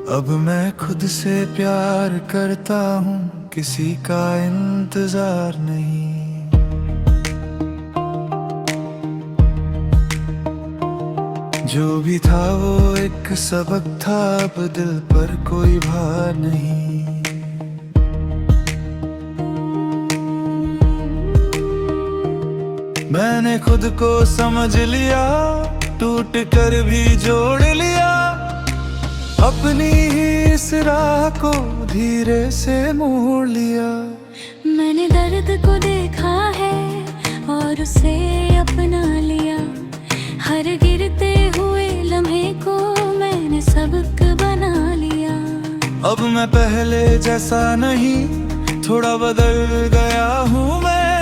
अब मैं खुद से प्यार करता हूँ, किसी का इंतजार नहीं। जो भी था वो एक सबक था, अब दिल पर कोई भार नहीं। मैंने खुद को समझ लिया, टूट कर भी जोड़ लिया। अपनी ही इस राह को धीरे से मोड़ लिया। मैंने दर्द को देखा है और उसे अपना लिया। हर गिरते हुए लम्हे को मैंने सबक बना लिया। अब मैं पहले जैसा नहीं, थोड़ा बदल गया हूँ मैं।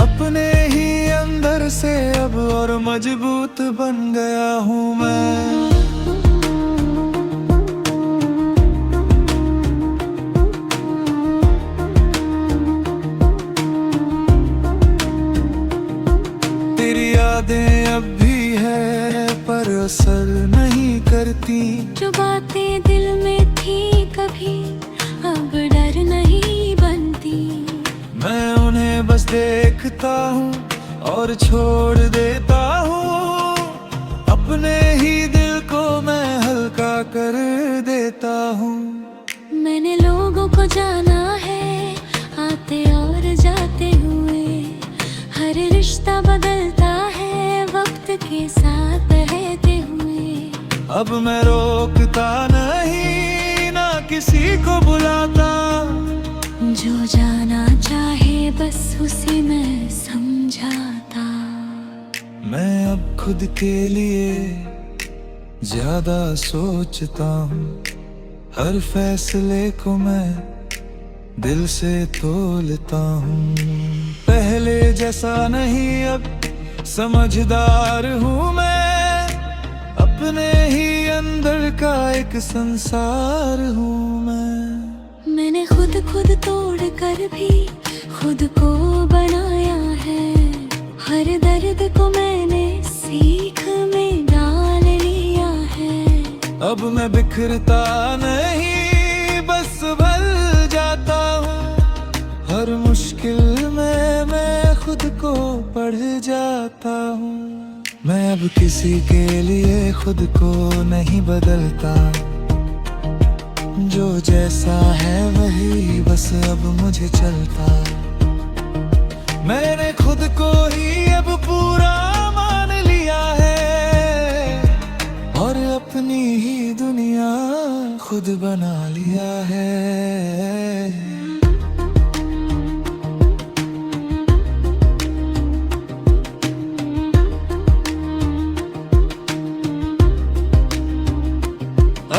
अपने ही अंदर से अब और मजबूत बन गया हूँ मैं। तेरी यादें अब भी है पर असर नहीं करती। जो बातें दिल में थी कभी अब डर नहीं बनती। मैं उन्हें बस देखता हूँ और छोड़ देता हूँ। अपने ही दिल को मैं हल्का कर देता हूँ। मैंने लोगों को जाना है आते और जाते हुए। हर रिश्ता बदलता है वक्त के साथ रहते हुए। अब मैं रोकता नहीं, ना किसी को बुलाता। जो जाना चाहे बस उसे मैं समझाता। मैं अब खुद के लिए ज्यादा सोचता हूँ। हर फैसले को मैं दिल से तोलता हूँ। पहले जैसा नहीं अब समझदार हूँ मैं। अपने ही अंदर का एक संसार हूँ मैं। मैंने खुद तोड़ कर भी खुद को बनाया है। हर दर्द को मैंने सीख में डाल लिया है। अब मैं बिखरता नहीं, बस संभल जाता हूँ। हर मुश्किल में मैं खुद को पढ़ जाता हूँ। मैं अब किसी के लिए खुद को नहीं बदलता। जो जैसा है वही बस अब मुझे चलता। मैंने खुद को ही अब पूरा मान लिया है और अपनी ही दुनिया खुद बना लिया है।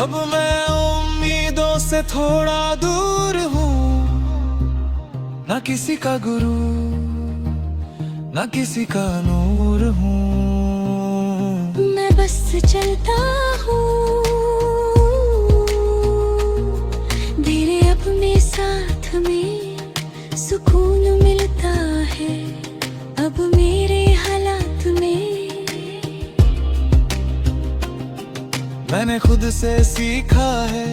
अब मैं उम्मीदों से थोड़ा दूर हूँ। ना किसी का गुरु, ना किसी का नूर हूँ। मैं बस चलता हूँ धीरे अपने साथ में। सुकून मिलता है अब मेरे हालात में। मैंने खुद से सीखा है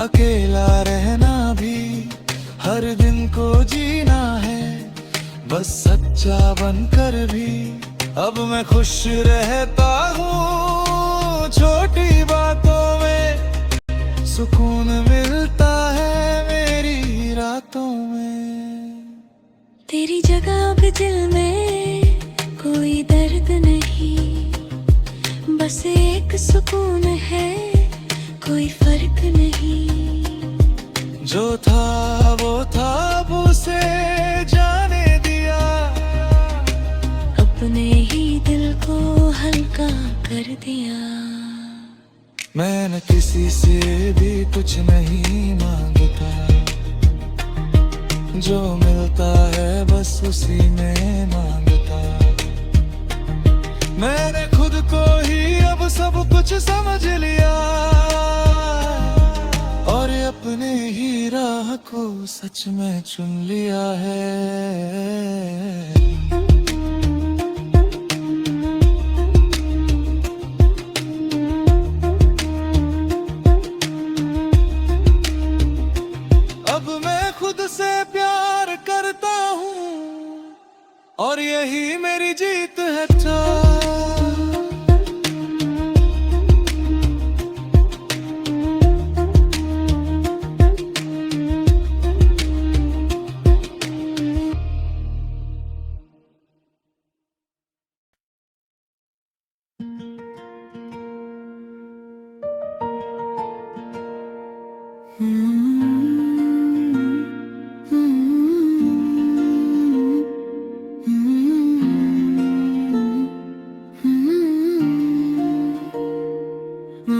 अकेला रहना भी। हर दिन को जीना है बस सच्चा बनकर भी। अब मैं खुश रहता हूँ छोटी बातों में। सुकून मिलता है मेरी रातों में। तेरी जगह अब दिल में कोई दर्द नहीं। बस एक सुकून है, कोई फर्क नहीं। जो था वो था, अब उसे जाने दिया। अपने ही दिल को हल्का कर दिया। मैंने किसी से भी कुछ नहीं मांगता। जो मिलता है बस उसी में मांगता। मैंने खुद को ही अब सब कुछ समझ लिया और अपने ही राह को सच में चुन लिया है। खुद से प्यार करता हूँ और यही मेरी जीत है।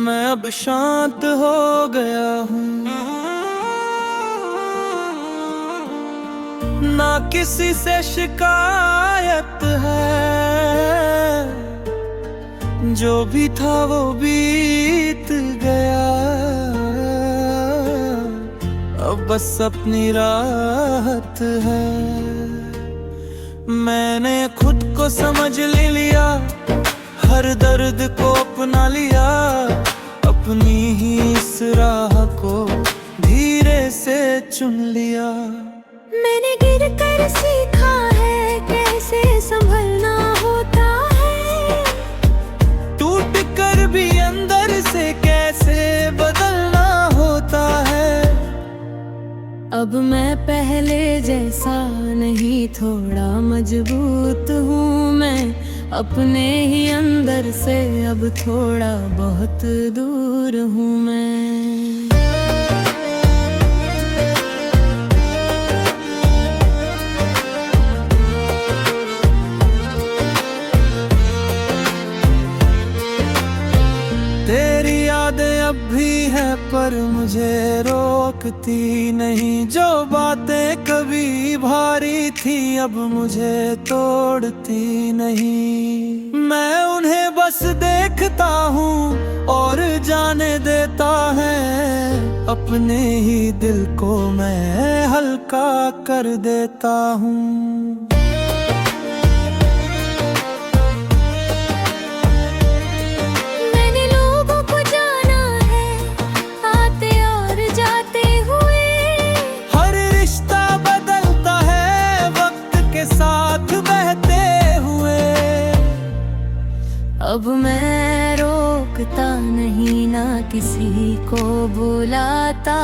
मैं अब शांत हो गया हूँ, ना किसी से शिकायत है, जो भी था वो बीत गया, अब बस अपनी राहत है। मैंने खुद को समझ लिया, हर दर्द को अपना लिया, अपनी ही इस राह को धीरे से चुन लिया। मैंने गिर कर सीखा है कैसे संभलना होता है, टूट कर भी अंदर से कैसे बदलना होता है। अब मैं पहले जैसा नहीं, थोड़ा मजबूत हूँ मैं अपने ही अंदर से, अब थोड़ा बहुत दूर हूँ मैं। तेरी यादें अब भी है पर मुझे रोकती नहीं, जो बातें कभी भारी थी अब मुझे तोड़ती नहीं। मैं उन्हें बस देखता हूँ और जाने देता है, अपने ही दिल को मैं हल्का कर देता हूँ। अब मैं रोकता नहीं, ना किसी को बुलाता,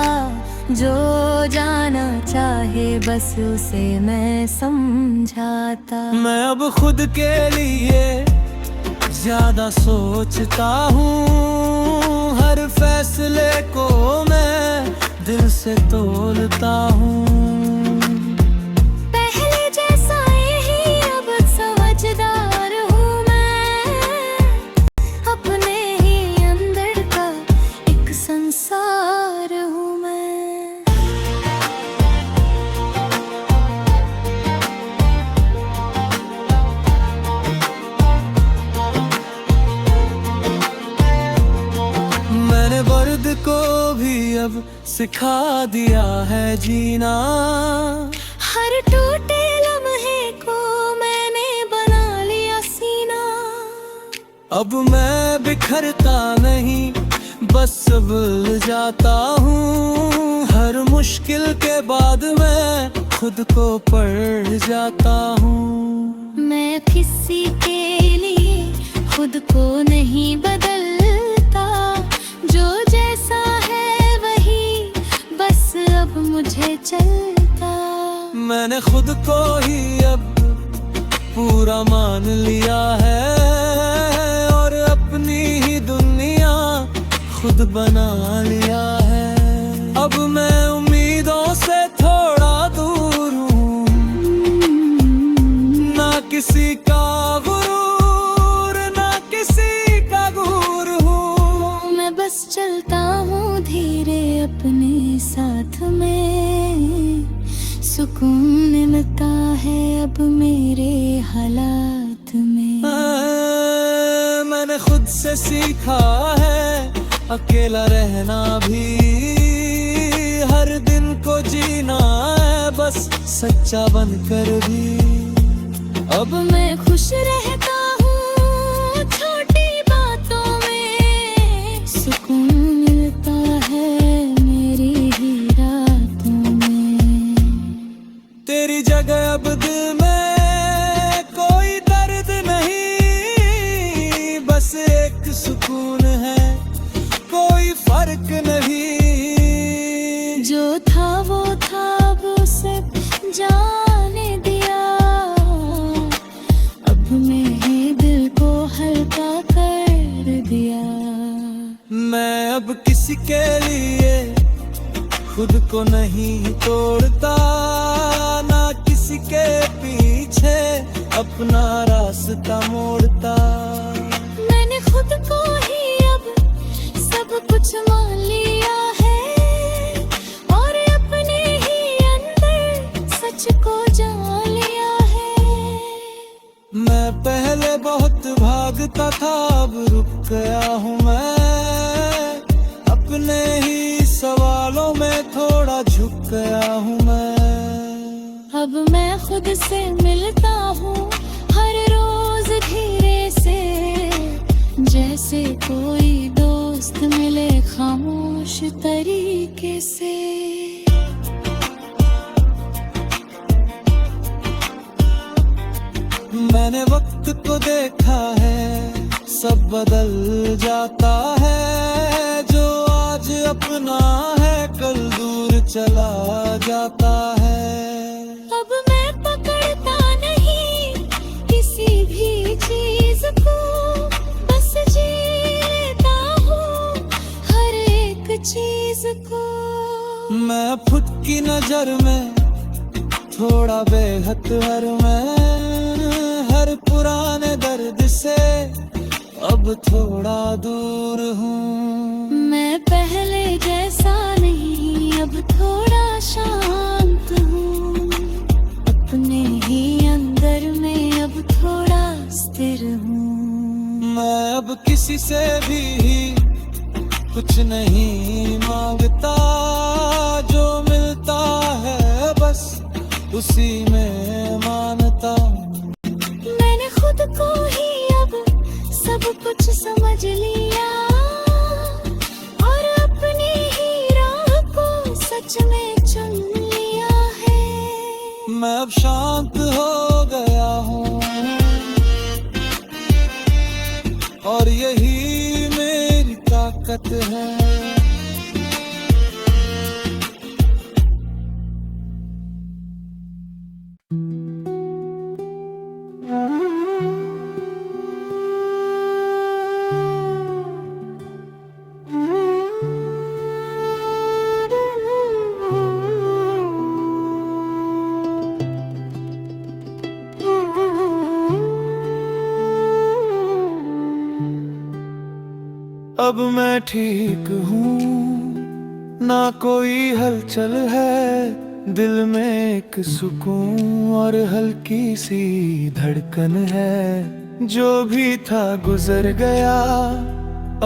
जो जाना चाहे बस उसे मैं समझाता। मैं अब खुद के लिए ज्यादा सोचता हूँ, हर फैसले को मैं दिल से तोलता हूँ। पहले जैसा यही अब समझदार हूँ मैं, अपने ही अंदर का एक संसार हूँ मैं। मैंने दर्द को भी अब सिखा दिया है जीना, हर टूटे लम्हे को मैंने बना लिया सीना। अब मैं बिखरता नहीं, बस संभल जाता हूँ, हर मुश्किल के बाद मैं खुद को पढ़ जाता हूँ। मैं किसी के लिए खुद को नहीं बदलता, जो जैसा है वही बस अब मुझे चलता। मैंने खुद को ही अब पूरा मान लिया है और अपनी ही दुनिया खुद बना लिया है। अब मैं उम्मीदों से थोड़ा दूर हूँ, ना किसी का गुरूर, ना किसी का गुरूर हूँ। मैं बस चलता हूँ धीरे अपने साथ में, सुकून मिलता है अब मेरे हालात में। मैंने खुद से सीखा है अकेला रहना भी, हर दिन को जीना है बस सच्चा बनकर भी। अब मैं खुश रहता हूँ छोटी बातों में, सुकून मिलता है मेरी ही रातों में। मेरी जगह अब दिल में कोई दर्द नहीं, बस एक सुकून है, कोई फर्क नहीं। जो था वो था, अब उसे जाने दिया, अब मेरे दिल को हल्का कर दिया। मैं अब किसी के लिए खुद को नहीं तोड़ता, ना किसी के पीछे अपना रास्ता मोड़ता। मैंने खुद को ही अब सब कुछ मान लिया है, और अपने ही अंदर सच को जान लिया है। मैं पहले बहुत भागता था, अब रुक गया हूँ मैं, अपने ही सवालों में थोड़ा झुक गया हूँ मैं। अब मैं खुद से मिलता हूँ हर रोज धीरे से, जैसे कोई दोस्त मिले खामोश तरीके से। मैंने वक्त को देखा है, सब बदल जाता है, जो आज अपना है कल दूर चला जाता है। अब मैं पकड़ता नहीं किसी भी चीज को, बस जी लेता हूँ हर एक चीज को। मैं खुद की नजर में थोड़ा बेहतर मैं, हर पुराने दर्द से अब थोड़ा दूर हूँ। मैं पहले जैसा नहीं, अब थोड़ा शांत हूँ, अपने ही अंदर में अब थोड़ा स्थिर हूँ। मैं अब किसी से भी कुछ नहीं मांगता, जो मिलता है बस उसी में मानता। मैंने खुद को ही अब सब कुछ समझ लिया, और अपनी ही राह को सच में चुन लिया है। मैं अब शांत हो गया हूँ, और यही मेरी ताकत है। अब मैं ठीक हूँ, ना कोई हलचल है, दिल में एक सुकून और हल्की सी धड़कन है। जो भी था गुजर गया,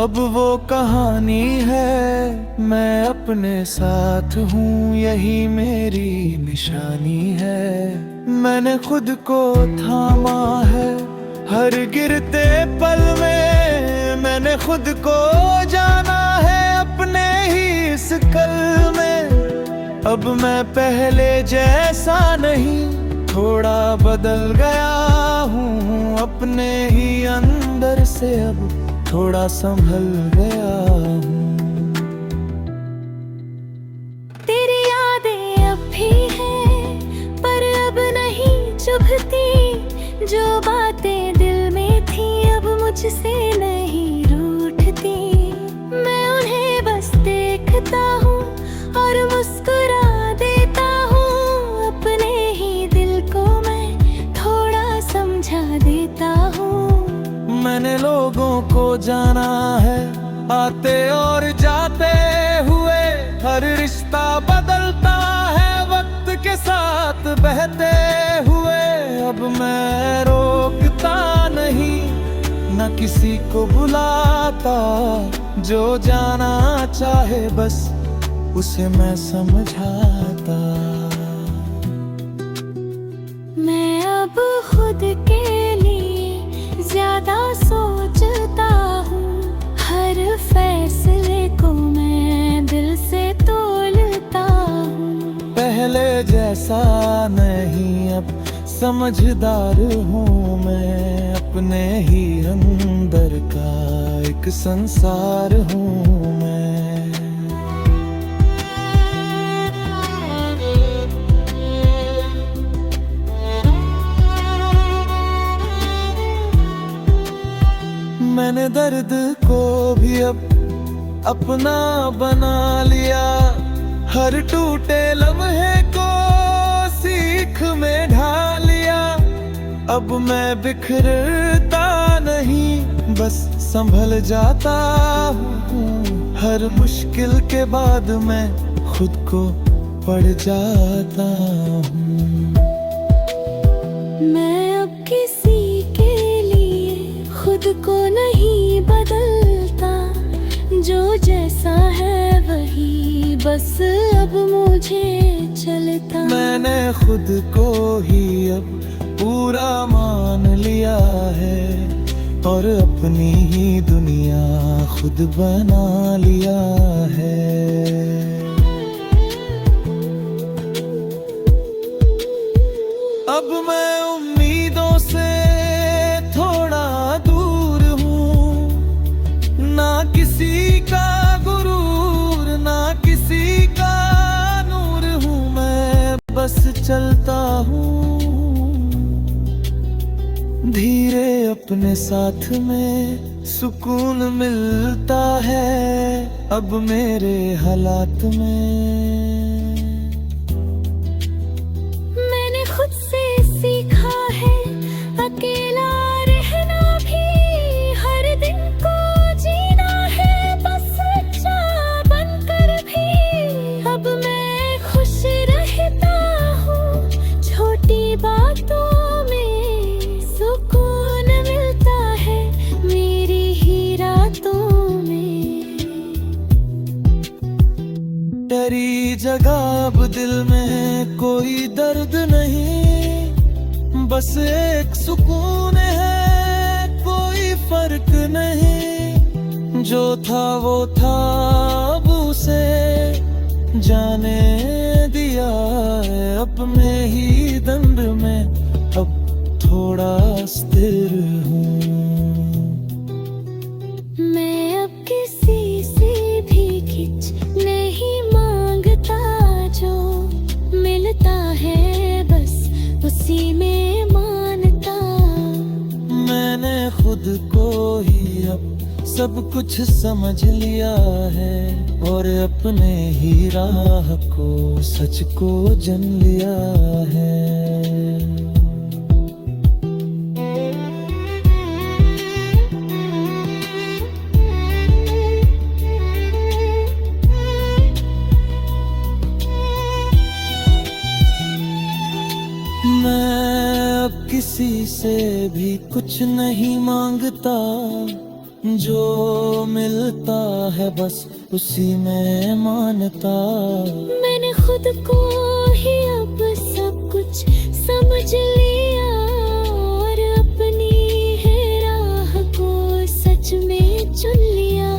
अब वो कहानी है, मैं अपने साथ हूँ, यही मेरी निशानी है। मैंने खुद को थामा है हर गिरते पल में, मैंने खुद को जाना है अपने ही इस कल में। अब मैं पहले जैसा नहीं, थोड़ा बदल गया हूँ, अपने ही अंदर से अब थोड़ा संभल गया हूँ। तेरी यादें अब भी हैं, पर अब नहीं चुभती, जो बातें दिल में थी अब मुझसे नहीं रूठती। मैं उन्हें बस देखता हूँ और मुस्कुरा देता हूँ, अपने ही दिल को मैं थोड़ा समझा देता हूँ। मैंने लोगों को जाना है, आते और जाते हुए, हर रिश्ता बदलता है वक्त के साथ बहते हुए। अब मैं रोकता नहीं, न किसी को बुलाता, जो जाना चाहे बस उसे मैं समझाता। मैं अब खुद के लिए ज्यादा सोचता हूँ, हर फैसले को मैं दिल से तोलता हूँ। पहले जैसा नहीं, अब समझदार हूँ मैं, अपने ही अंदर का एक संसार हूँ मैं। मैंने दर्द को भी अब अपना बना लिया, हर टूटे लम्हे को सीख में ढाल लिया। अब मैं बिखरता नहीं, बस संभल जाता हूँ, हर मुश्किल के बाद मैं खुद को पड़ जाता हूँ। मैं अब किसी के लिए खुद को नहीं बदलता, जो जैसा है वही बस अब मुझे चलता। मैंने खुद को ही अब पूरा मान लिया है, और अपनी ही दुनिया खुद बना लिया है। अब मैं उम्मीदों से थोड़ा दूर हूँ, ना किसी का गुरूर, ना किसी का नूर हूँ, मैं बस चलता हूँ धीरे। अपने साथ में सुकून मिलता है अब मेरे हालात में। मैंने खुद से सीखा है अकेला रहना भी, हर दिन को जीना है बस अच्छा बनकर भी। अब मैं खुश रहता हूँ छोटी बातों में, सुकून मिलता है मेरी ही रातों में। तेरी जगह अब दिल में कोई दर्द नहीं, बस एक सुकून है, कोई फर्क नहीं। जो था वो था, अब उसे जाने दिया है, अब मैं ही दंड में अब थोड़ा स्थिर हूँ। मैं अब किसी से भी खिंच नहीं मांगता, जो मिलता है बस उसी में मानता। मैंने खुद को ही अब सब कुछ समझ लिया है, और अपने ही राह को सच को जन लिया है। मैं अब किसी से भी कुछ नहीं मांगता, जो मिलता है बस उसी में मानता। मैंने खुद को ही अब सब कुछ समझ लिया, और अपनी है राह को सच में चुन लिया।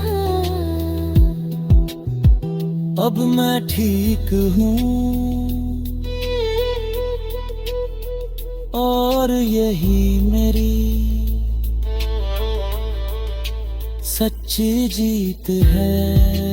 अब मैं ठीक हूँ, और यही मेरी सच्ची जीत है।